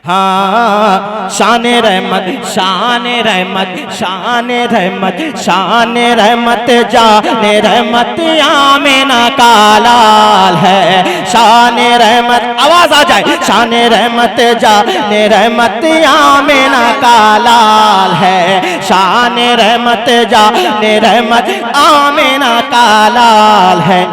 हाँ शान रहमत शान रहमत शान रहमत शान रहमत जान रहमत आमिना का लाल है। शान रहमत आवाज आ जाए, शान रहमत जान रहमत आमिना का लाल है। शान रहमत जान रहमत आमिना का लाल है।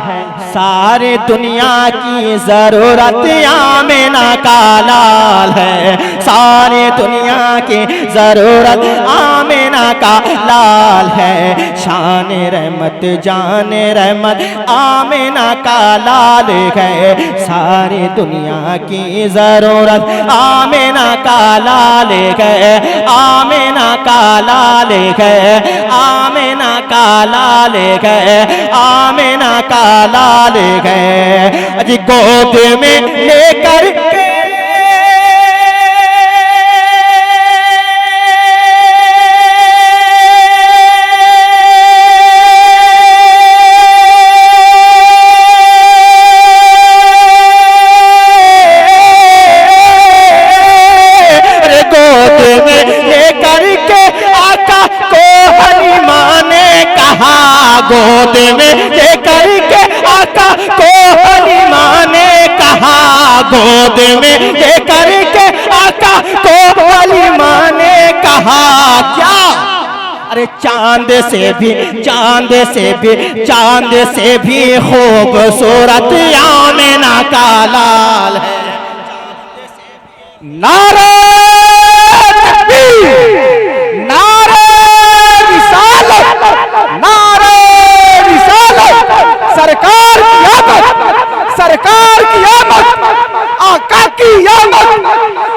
सारी दुनिया की जरूरत आमिना का लाल है। सारी दुनिया की जरूरत आमिना का लाल है। शान रहमत जान रहमत आमिना का लाल है। सारी दुनिया की जरूरत आमिना का लाल है। आमिना का लाल है। आमिना का लाल है। आमिना का लाल है। अजी गोद में लेकर के गोद में लेकर के आका को हलीमा ने कहा। गोद में लेकर के आका को हलीमा ने कहा क्या? अरे चांद से भी चांद से भी चांद से भी खूबसूरत आमिना का लाल है। नारे तकबीर, नारे रिसालत, नारे रिसालत, सरकार की आमद, सरकार की आमद, आका की आमद,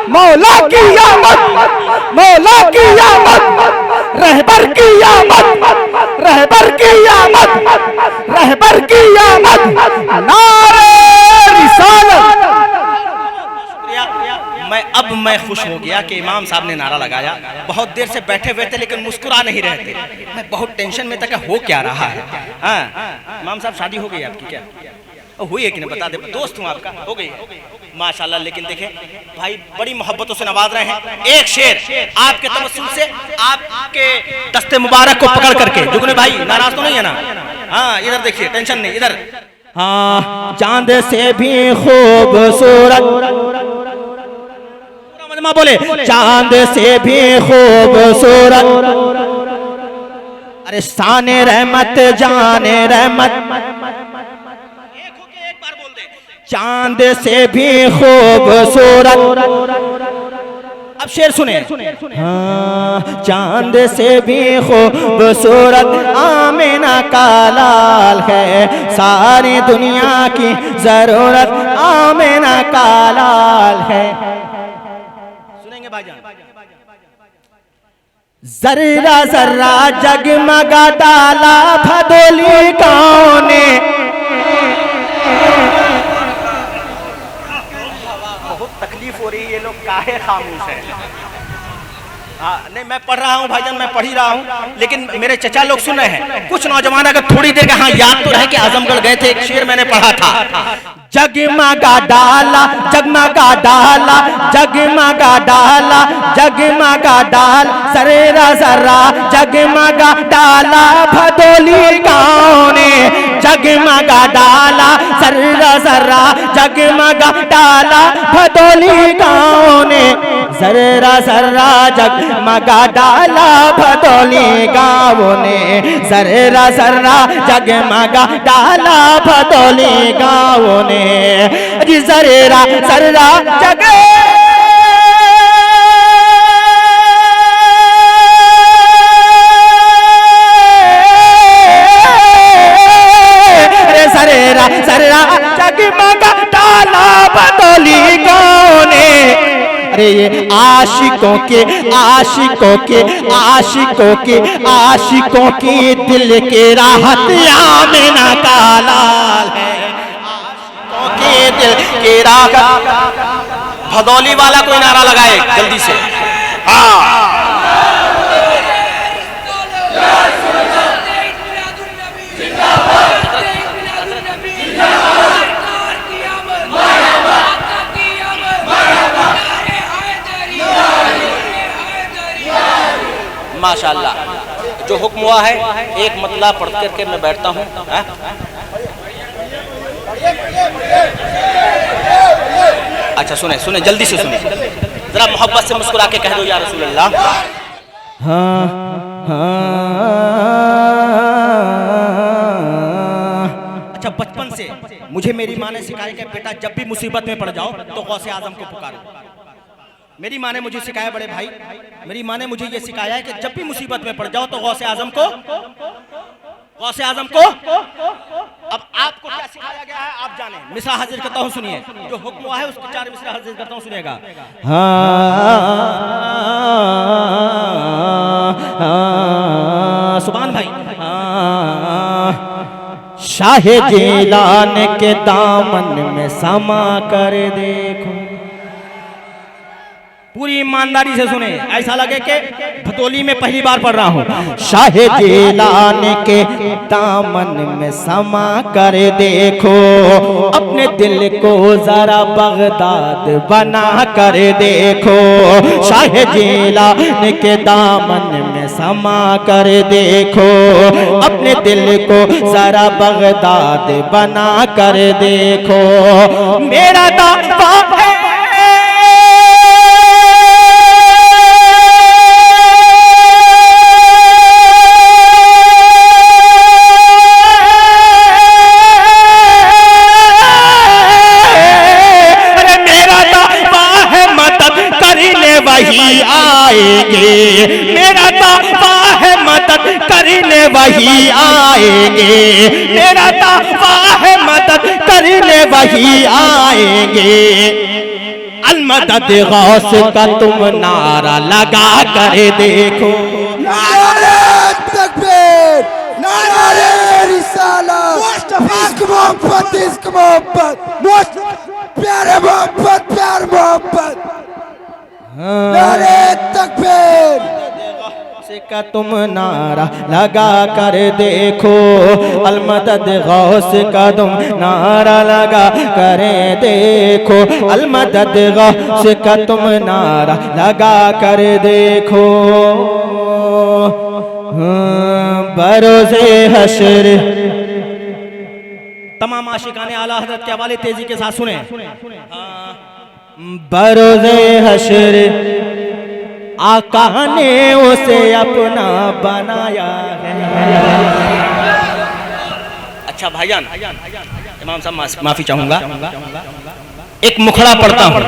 मौला की आमद, मौला की आमद, रहबर की आमद, रहबर की आमद, रहबर की आमद, नारे रिसालत। मैं खुश हो गया कि इमाम साहब ने नारा लगाया। बहुत देर से बैठे हुए थे लेकिन मुस्कुरा नहीं रहे थे। मैं बहुत टेंशन में था कि हो क्या रहा है। हाँ इमाम साहब शादी हो गई आपकी क्या? हुई है कि नहीं बता दे, दोस्त हूँ आपका, हो गई है माशाल्लाह। लेकिन देखें भाई बड़ी मोहब्बतों से नवाज रहे हैं। एक शेर आपके तवस्सुल से आपके दस्ते मुबारक को पकड़ करके। जुगनू भाई नाराज तो नहीं है ना? हाँ इधर देखिए, टेंशन नहीं, इधर। हाँ चांद से भी खूबसूरत, बोले चांद से भी खूबसूरत। अरे शान रहमत जान रहमत, एक होके एक बार बोल दे। चांद से भी खूबसूरत। अब शेर सुने। हाँ चांद से भी खूबसूरत आमिना का लाल है। सारी दुनिया की जरूरत आमिना का लाल है। जर्रा जर्रा जगमगा डाला भदोली गाँव ने। बहुत तकलीफ हो रही है, ये लोग काहे खामोश हैं? हाँ नहीं मैं पढ़ रहा हूँ भाईजान, मैं पढ़ ही रहा हूँ, लेकिन मेरे चचा लोग सुन रहे हैं। कुछ नौजवान अगर थोड़ी देर का हाँ याद तो रहे कि आजमगढ़ गए थे, एक शेर मैंने पढ़ा था। जगमगा डाला जगमगा डाला जगमगा डाला जगमगा डाल सरेरा जरा जगमगा डाला भदोली गाँव ने। जगमगा डाला सरेरा जरा जगमगा डाला भदोली गाँव ने। जरा जरा जगमगा डाला भदोली गाँव ने। जरा जरा जगमगा डाला भदोली गाँव ने। जी जरा जरा जग सरेरा सरेरा जगमगा डाला भदोली गाँव ने। अरे ये आशिकों के आशिकों के आशिकों के आशिकों की दिल के राहत आमिना का लाल है। के दिल के राहत। भदौली वाला कोई नारा लगाए जल्दी से। हाँ माशाअल्लाह जो हुक्म हुआ है एक मतला पढ़ करके मैं बैठता हूँ। अच्छा सुने सुने जल्दी से सुने, जरा मोहब्बत से मुस्कुरा के कह दो या रसूल अल्लाह। हाँ अच्छा बचपन से मुझे मेरी माँ ने सिखाया कि बेटा जब भी मुसीबत में पड़ जाओ तो गौसे आजम को पुकारो। मेरी माँ ने मुझे सिखाया बड़े भाई, मेरी माँ ने मुझे ये सिखाया है कि जब भी मुसीबत में पड़ जाओ तो गौसे आजम को अब आपको क्या सिखाया गया है आप जाने। मिसरा हाजिर करता हूँ सुनिए, जो हुक्म हुआ है उसके 4 मिसरा हाजिर करता हूँ सुनिएगा। सुभान भाई। शाहे जिलान के दामन में समा कर देखो, पूरी ईमानदारी से सुने, ऐसा लगे कि भतोली में पहली बार पढ़ रहा हूँ। शाहे जिलान के दामन में समा कर देखो, अपने दिल को जरा बगदाद बना कर देखो। शाहे जिलान के दामन में समा कर देखो, अपने दिल को जरा बगदाद बना कर देखो। मेरा दावा है वही आएंगे, मेरा दावा है मदद करने वही आएंगे, मेरा दावा है मदद करने वही आएंगे। अलमदद गौस का तुम नारा लगा कर देखो। नारे तकबीर, नारे रिसालत, इश्क मोहब्बत, प्यारे मोहब्बत, प्यार मोहब्बत। नारे तकबीर का तुम नारा लगा कर देखो, अलमदद गौस का तुम नारा लगा कर देखो, अलमदद गौस का तुम नारा लगा कर देखो। बरोज़े हश्र तमाम आशिकाने आला हज़रत के हवाले तेजी के साथ सुने। बरोज़े हश्र आका ने उसे अपना बनाया है। अच्छा भाईजान, इमाम साहब माफी चाहूंगा, एक मुखड़ा पढ़ता हूँ।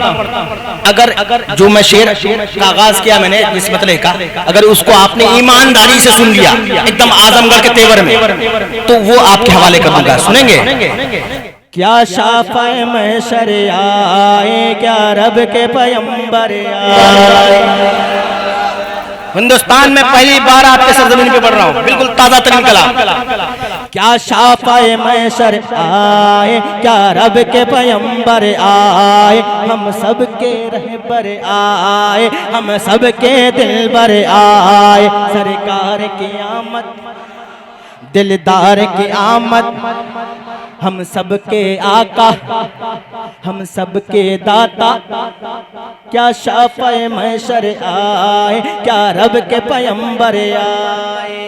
अगर जो मैं शेर का आगाज किया मैंने इस मतले का, अगर उसको आपने ईमानदारी से सुन लिया एकदम आजमगढ़ के तेवर में, तो वो आपके हवाले कर दूंगा। सुनेंगे? क्या शाफ़ाए महशर आए, क्या रब के पैगंबर आए। हिंदुस्तान में पहली बार आपके सरजमीन पे पढ़ रहा हूँ, बिल्कुल ताजा तरीन कलाम। क्या शाफ़ाए महशर आए, क्या रब के पैगंबर आए, हम सब के रहबर आए, हम सब के दिलबर आए। सरकार की आमद, दिलदार की आमद, हम सबके आका, हम सबके दाता। क्या शाफ़ाए महशर आए, क्या रब के पैगंबर आए।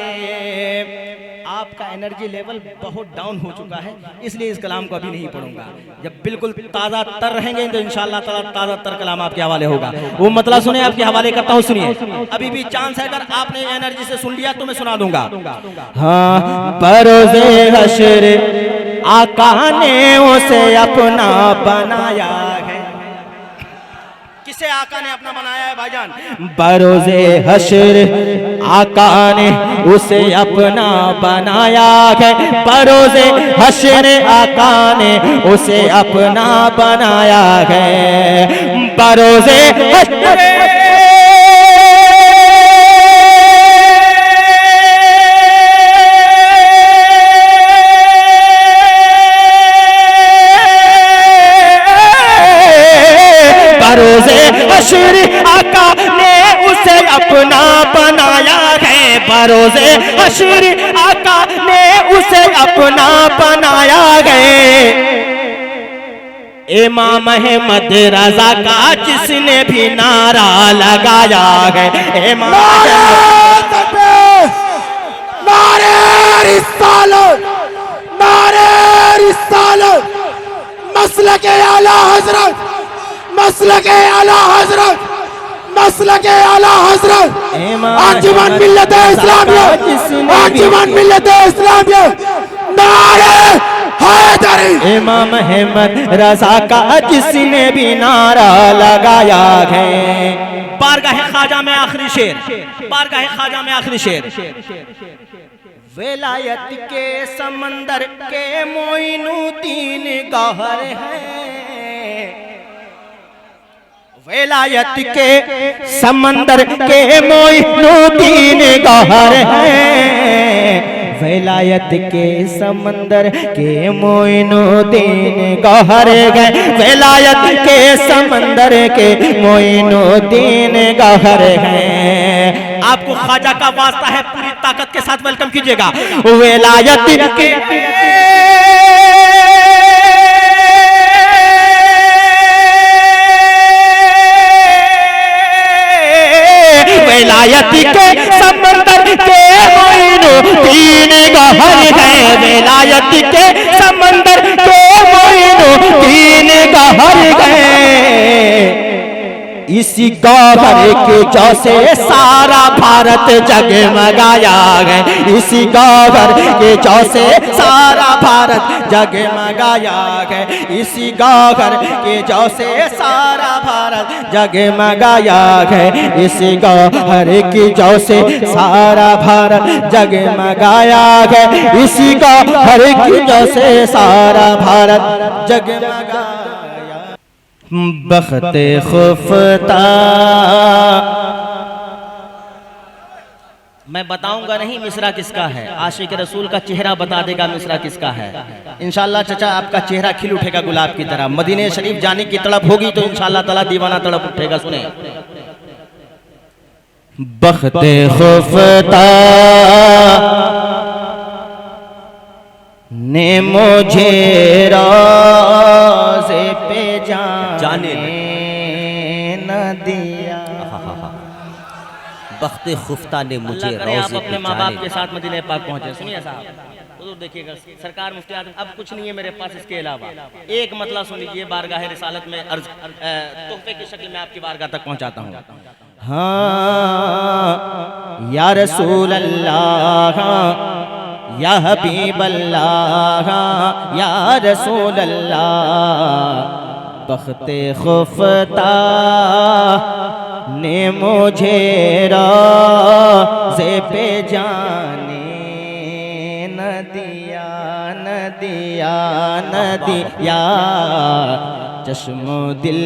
आपका एनर्जी लेवल बहुत डाउन हो चुका है, इसलिए इस कलाम को अभी नहीं पढ़ूंगा। जब बिल्कुल ताज़ा तर रहेंगे तो इंशाअल्लाह ताला ताज़ा तर कलाम आपके हवाले होगा। वो मतलब सुने, आपके हवाले करता हूँ, सुनिए। अभी भी चांस है, अगर आपने एनर्जी से सुन लिया तो मैं सुना दूंगा। हाँ, बरोज़े हश्र आका ने उसे अपना बनाया है। किसे आका ने अपना बनाया है भाईजान? बरोज़े हश्र आका ने उसे अपना बनाया है। बरोज़े हश्र आका ने उसे अपना बनाया है। बरोज़े हश्र हश्र आका ने उसे अपना बनाया है। बरोज़े हश्र आका ने उसे अपना बनाया है। इमाम अहमद रजा का जिसने भी नारा लगाया है, इमाम नारे तकबीर, नारे रिसालत, नारे रिसालत, मसलक आला हजरत, मसलक आला हजरत, मसलक आला हजरत, अंजुमन मिल्लत इस्लामिया, अंजुमन मिल्लत इस्लामिया, नारे हैदरी। इमाम अहमद रजा का जिसने भी नारा लगाया है। बारगाह ख्वाजा में आखिरी शेर, बारगाह ख्वाजा में आखिरी शेर। विलायत के समंदर के मोइनुद्दीन गौहर है, विलायत के समंदर के मोइनुद्दीन गौहर है, विलायत के समंदर के मोइनुद्दीन गौहर है, विलायत के समंदर के मोइनुद्दीन गौहर है। आपको ख्वाजा का वास्ता है, पूरी ताकत के साथ वेलकम कीजिएगा। विलायत के विलायत के समंदर के मोइनुद्दीन गौहर है, विलायत के समंदर के मोइनुद्दीन गौहर है। इसी गौहर के जैसे सारा भारत जगमगाया है, इसी गौहर के जैसे सारा भारत जगमगाया है, इसी गौहर के जैसे सारा भारत जगमगाया है, इसी गौहर की जैसे सारा भारत जगमगाया है, इसी गौहर की जैसे सारा भारत जगमगाया। बख्ते खुफ्ता मैं बताऊंगा नहीं मिसरा किसका है, आशिक रसूल का चेहरा बता देगा मिसरा किसका है। इंशाल्लाह चचा आपका चेहरा खिल उठेगा गुलाब की तरह। मदीने शरीफ जाने की तड़प होगी तो इंशाल्लाह ताला दीवाना तड़प उठेगा। सुने बख्ते खुफ्ता ने मुझे रोज़े पे जाने न दिया। बख्ते खुफ्ता ने मुझे रोज़े आप पे अपने माँ बाप जाने। के साथ मदीने पाक पहुंचे। सुनिए साहब, तो देखिएगा सरकार मुफ्ती आजम, अब कुछ नहीं है मेरे पास इसके अलावा, एक मतलब सुन लीजिए, बारगाह रिसालत में अर्ज तोहफे की शक्ल में आपकी बारगाह तक पहुंचाता हूँ। हाँ या रसूल अल्लाह, या हबीब अल्लाह, या रसूल अल्लाह, बख्ते खुफ्ता ने मुझे रोज़े पे जाने न दिया, न दिया, न दिया। चश्मो दिल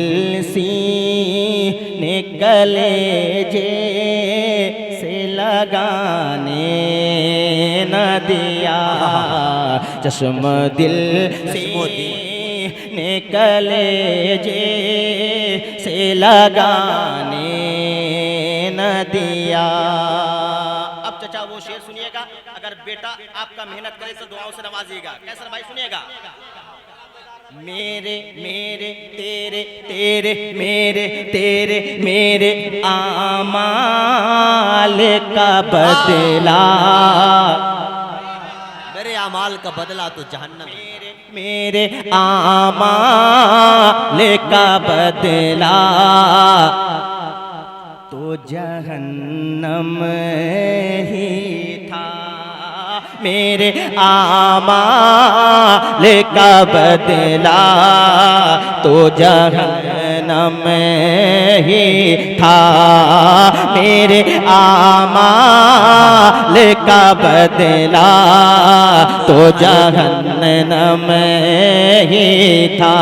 सीने कलेजे से लगाने न दिया, चश्म दिल सीने कलेजे से लगाने न दिया। अब चचा वो शेर सुनिएगा, अगर बेटा आपका मेहनत करे तो दुआओं से नवाजिएगा। कैसर भाई सुनिएगा। मेरे मेरे तेरे तेरे मेरे तेरे मेरे आमाल का बदला, मेरे अमाल का बदला तो जहन्नम है। मेरे आमाल का बदला तो जहन्नम ही था। मेरे आमाल का बदला तो जहन्नम ही था। मेरे आमाल का बदला तो जहन्नम ही था।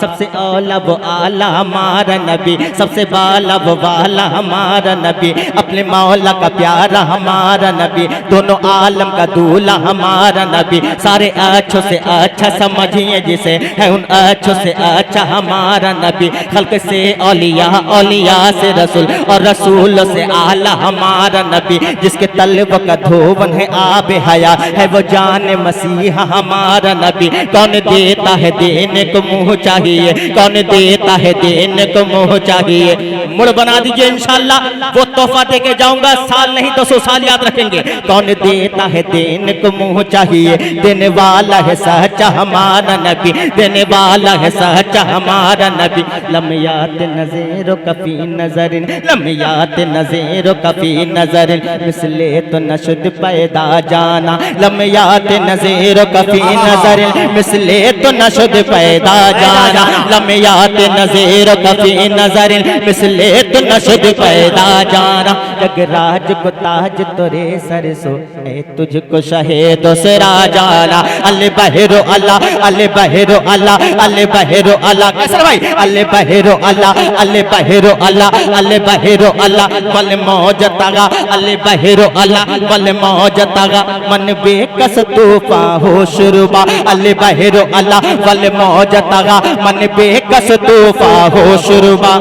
सबसे औला वो आला हमारा नबी, सबसे बाला वो वाला हमारा नबी, अपने मौला का प्यारा हमारा नबी, दोनों आलम का दूल्हा हमारा नबी। सारे अच्छों से अच्छा समझिए जिसे है, उन अच्छों से अच्छा हमारा नबी। खल्क से औलिया, औलिया से रसूल और रसूल से आला हमारा नबी, जिसके तलब का धोवन है आब हया, है वो जान मसीहा हमारा नबी। कौन देता है देने को मुँह चाहिए, कौन देता है देने को मुँह चाहिए। मुड़ बना दीजिए इंशाल्लाह, वो तोहफा दे के जाऊंगा, साल नहीं तो 100 साल याद रखेंगे। कौन देता है देने को मुँह चाहिए, देने वाला है सच्चा हमारा नबी, देने वाला है सच्चा हमारा नबी। लम्यात नज़ेरो कफी नजरिन, लम्यात नज़ेरो कफी नजरिन, मिसले तो नशद पैदा जाना, लम्यात नज़ेरो कफी नजरिन, मिसले तो नशद पैदा जाना, लम्यात नज़ेरो कफी नजरिन, मिसले तो नशद पैदा जाना। जगराज को ताज तोरे सरसो, ए तुझको शहीदों से राजाना। अल बहरो अल्लाह, अल बहरो अल्लाह, अल बहरो अल्लाह। कैसर भाई अल बहरो अल्लाह, अल बहरो अल्लाह, अल बहरो अल्लाह। बल मौज तगा, अल बहरो अल्लाह, बल मौज तगा। मन बेकस तूफा हो शुरुबा, अल बहरो अल्लाह, बल मौज तगा। मन बेकस तूफा हो शुरुबा।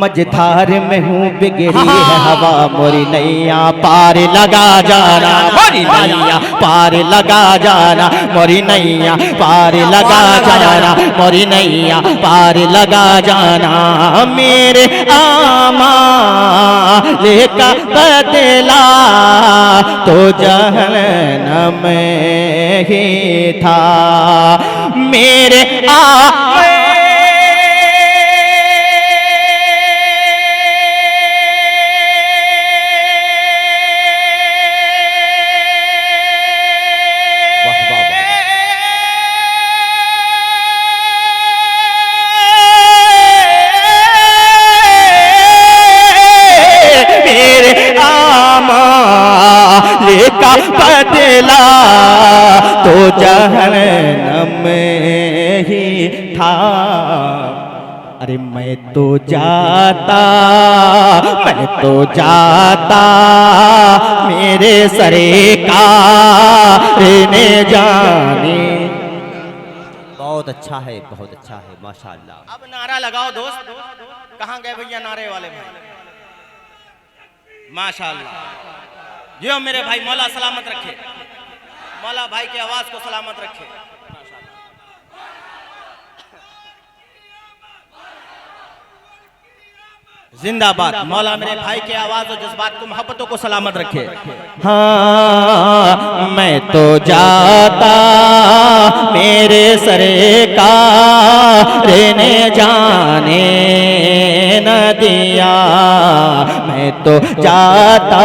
मझधार में हूँ बिगड़ी है हवा, मोरी नैया पार लगा जाना, मोरी नैया पार लगा जाना, मोरी नैया पार लगा जाना, मोरी नैया पार लगा जाना। मेरे आमा लेका बदला तो जहन्नम ही था, मेरे आमा का बदला तो जहन्नम ही था। अरे मैं तो जाता, मैं तो जाता, मेरे सरकार ने जाने। बहुत अच्छा है, बहुत अच्छा है, माशाअल्लाह। अब नारा लगाओ दोस्त, कहाँ गए भैया नारे वाले भाई? माशाअल्लाह। जो मेरे भाई मौला सलामत रखे, मौला भाई की आवाज को सलामत रखे। जिंदाबाद। मौला मेरे भाई की आवाज और जज्बात को, मोहब्बतों को सलामत रखे। हाँ मैं तो जाता, मेरे सरकार ने जाने न दिया। मैं तो जाता,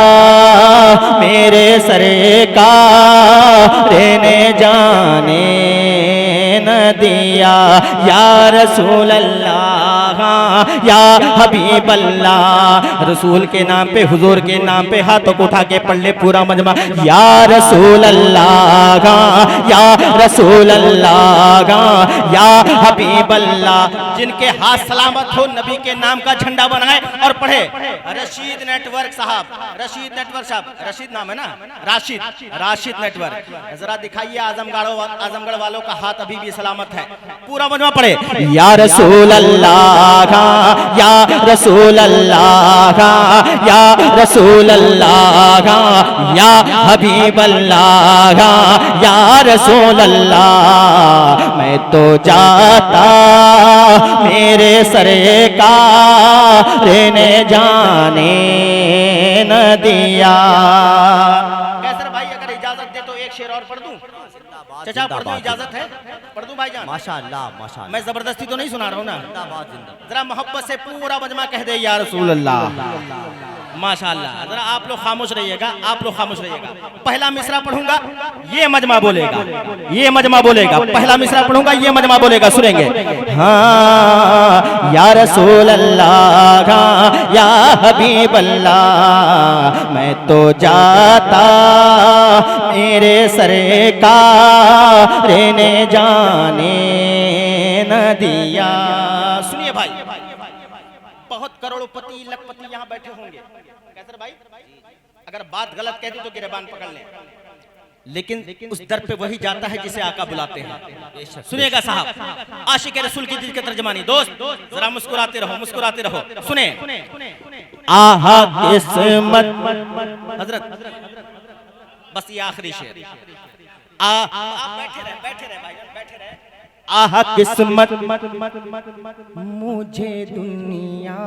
मेरे सरकार ने जाने न दिया। या रसूल अल्लाह, या हबीब अल्लाह। रसूल के नाम पे, हुजूर के नाम पे हाथों को उठा के पढ़ ले पूरा मजमा। या रसूल अल्लाह, या रसूल अल्लाह, या हबीब अल्लाह। जिनके हाथ सलामत हो, नबी के नाम का झंडा बनाए और पढ़े। रशीद नेटवर्क साहब, रशीद नेटवर्क साहब, रशीद नाम है ना, राशिद, राशिद नेटवर्क। जरा दिखाइए आजमगढ़ वालों का हाथ अभी भी सलामत है। पूरा मजमा पढ़े। या रसूल अल्लाह, या रसूल अल्लाह, या रसूल अल्लाह, या हबीब अल्लाह, या रसूल अल्लाह। मैं तो जाता, मेरे सरकार ने जाने न दिया। कैसर भाई अगर इजाजत दे तो एक शेर और पढ़ दूं? चाचा पढ़ दूं, इजाजत है? पढ़ दूं भाईजान? माशाअल्लाह, माशाअल्लाह। मैं जबरदस्ती तो नहीं सुना रहा हूँ ना? जिंदाबाद, जिंदाबाद। जरा मोहब्बत से पूरा मजमा कह दे या रसूल अल्लाह। माशाअल्लाह। जरा आप लोग खामोश रहिएगा, आप लोग खामोश रहिएगा। पहला मिसरा पढ़ूंगा, ये मजमा बोलेगा, ये मजमा बोलेगा। पहला मिसरा पढ़ूंगा, ये मजमा बोलेगा, सुनेंगे। हाँ या रसूल अल्लाह, या हबीब अल्लाह। मैं तो जाता, मेरे सरकार ने जाने न दिया। सुनिए भाई, बहुत करोड़पति लखपति यहाँ बैठे होंगे। कैसर भाई अगर बात गलत कहती तो गिरबान पकड़ लें, लेकिन उस दर पे वही जाता है जिसे आका बुलाते हैं। सुनिएगा साहब, आशिक रसूल की दिल के तर्जमानी। दोस्त जरा मुस्कुराते रहो, मुस्कुराते रहो। सुने आहा किस्मत। हजरत बस ये आखिरी शेर। आप बैठे रहे, बैठे रहे भाई, बैठे रहे। आहा किस्मत मुझे दुनिया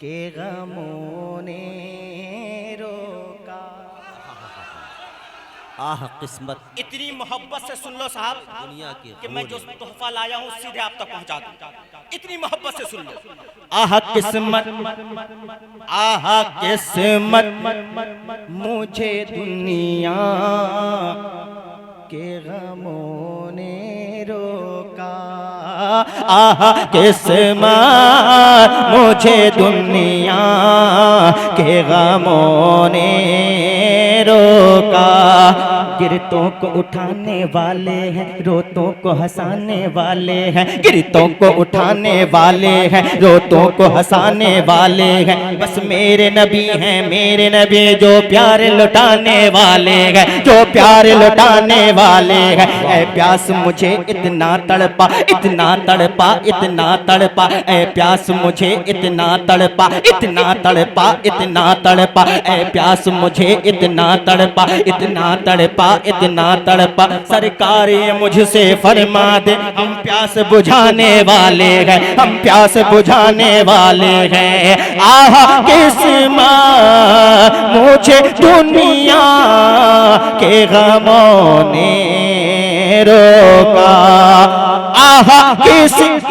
के गमों ने रोका। आहा किस्मत। इतनी मोहब्बत से सुन लो साहब दुनिया की कि मैं जो तोहफा लाया हूँ सीधे आप तक पहुँचा दूँ। इतनी मोहब्बत से सुन लो। आहा किस्मत, आहा किस्मत मुझे दुनिया के गमों ने रोका। आहा किस्मत मुझे दुनिया के गमों ने रोका। गिरतों को उठाने वाले हैं, रोतों को हंसाने वाले हैं। गिरतों को उठाने वाले हैं, रोतों को हंसाने वाले हैं। बस मेरे नबी हैं, मेरे नबी जो प्यार लुटाने वाले हैं, जो प्यार लुटाने वाले हैं। ऐ प्यास मुझे इतना तड़पा, इतना तड़पा, इतना तड़पा। ऐ प्यास मुझे इतना तड़पा, इतना तड़पा, इतना तड़पा। ऐ प्यास मुझे इतना तड़पा, इतना तड़पा, इतना तड़पा। सरकार ये मुझसे फरमा दे, हम प्यास बुझाने वाले हैं, हम प्यास बुझाने वाले हैं। आहा किस्मत मुझे दुनिया के गमों ने रोका। आहा किस्मत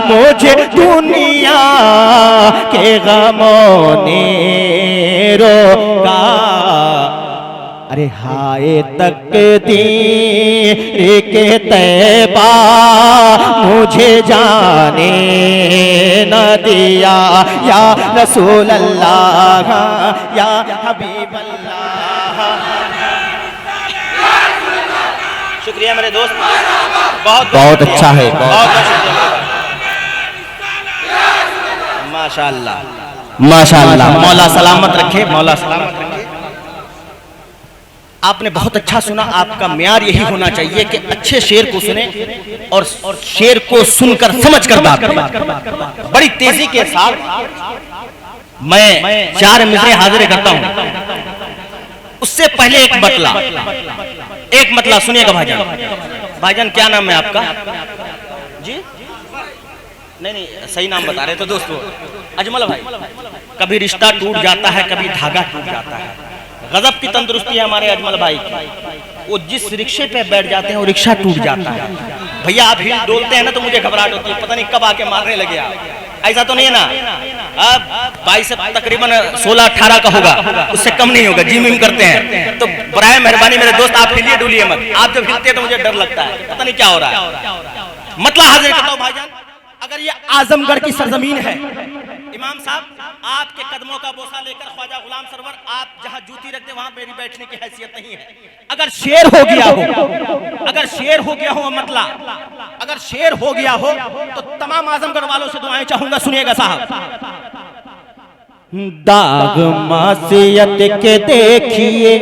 मुझे दुनिया के गमों ने रोका। अरे हाय तकदीर के तैबा मुझे जाने न दिया। या रसूल अल्लाह, या हबीब अल्लाह। शुक्रिया मेरे दोस्त, बहुत बहुत अच्छा है, बहुत माशाअल्लाह, माशाअल्लाह। मौला सलामत रखे, मौला सलामत रखे। आपने बहुत अच्छा सुना। आपका म्यार यही होना चाहिए कि अच्छे शेर को सुने और शेर को सुनकर समझकर बात करें। बड़ी तेजी के साथ मैं 4 मिसरे हाजिर करता हूं। उससे पहले एक मतला सुनिएगा भाईजान। भाईजान क्या नाम है आपका जी? नहीं सही नाम बता रहे थे दोस्तों। अजमल भाई। कभी रिश्ता टूट जाता है, कभी धागा टूट जाता है। गजब की तंदुरुस्ती है हमारे अजमल भाई की। वो जिस रिक्शे पे बैठ जाते हैं वो रिक्शा टूट जाता है। भैया आप हिल डोलते हैं ना तो मुझे घबराहट होती है, पता नहीं कब आके मारने लगे आप। ऐसा तो नहीं है ना? अब 22 तकरीबन 16-18 का होगा, उससे कम नहीं होगा। जिम विम करते हैं तो बराए मेहरबानी मेरे दोस्त आप हिलिए डुलिए मत। आप जब हिलते हैं तो मुझे डर लगता है, पता नहीं क्या हो रहा है। मतलब हाजिर करता हूं भाईजान, अगर ये आजमगढ़ की सरजमीन है, इमाम साहब आपके कदमों का बोसा लेकर ख्वाजा गुलाम सरवर आप जहां जूती रखते वहां मेरी बैठने की हैसियत नहीं है। अगर शेर हो गया हो, अगर शेर हो गया हो मतला, अगर शेर हो गया हो तो तमाम आजमगढ़ वालों से दुआएं चाहूंगा। सुनिएगा साहब। दाग मासियत के देखिए